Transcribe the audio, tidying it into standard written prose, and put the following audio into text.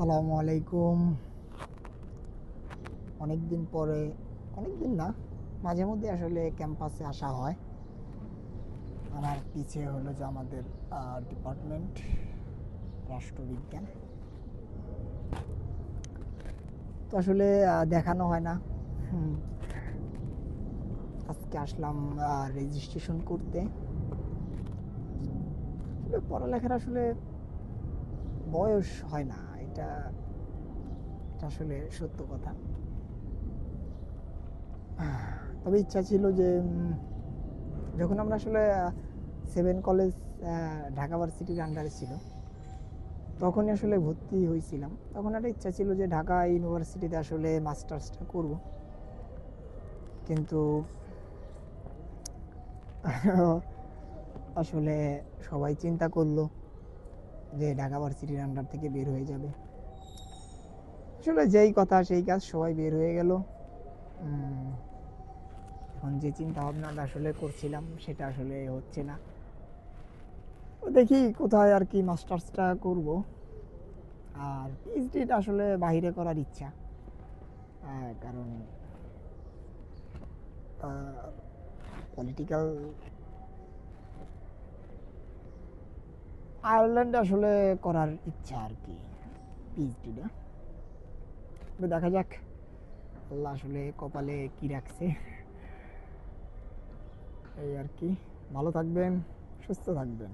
আসসালামু আলাইকুম। অনেকদিন পরে, অনেকদিন না, মাঝে মধ্যে আসলে ক্যাম্পাসে আসা হয়। আমার পিছিয়ে হলো যে আমাদের ডিপার্টমেন্ট রাষ্ট্রবিজ্ঞান, তো আসলে দেখানো হয় না। হুম, আজকে আসলাম রেজিস্ট্রেশন করতে। আসলে পড়ালেখার আসলে বয়স হয় না, এটা এটা আসলে সত্য কথা। তবে ইচ্ছা ছিল যে যখন আমরা আসলে 7 কলেজ ঢাকা ভার্সিটির আন্ডারে ছিল, তখনই আসলে ভর্তি হয়েছিলাম। তখন একটা ইচ্ছা ছিল যে ঢাকা ইউনিভার্সিটিতে আসলে মাস্টার্সটা করব, কিন্তু আসলে সবাই চিন্তা করলো যে ঢাকা ভার্সিটির আন্ডার থেকে বের হয়ে যাবে। আসলে যেই কথা সেই কাজ, সবাই বের হয়ে গেল। এখন যে চিন্তা ভাবনাটা আসলে করছিলাম সেটা আসলে হচ্ছে না। তো দেখি কোথায় আর কি মাস্টার্সটা করব। আর পিএইচডিটা আসলে বাইরে করার ইচ্ছা, কারণ পলিটিক্যাল আয়ারল্যান্ডে আসলে করার ইচ্ছা আর কি, পিএইচডিটা। দেখা যাক আল্লাহ আসলে কপালে কি রাখছে, এই আর কি। ভালো থাকবেন, সুস্থ থাকবেন।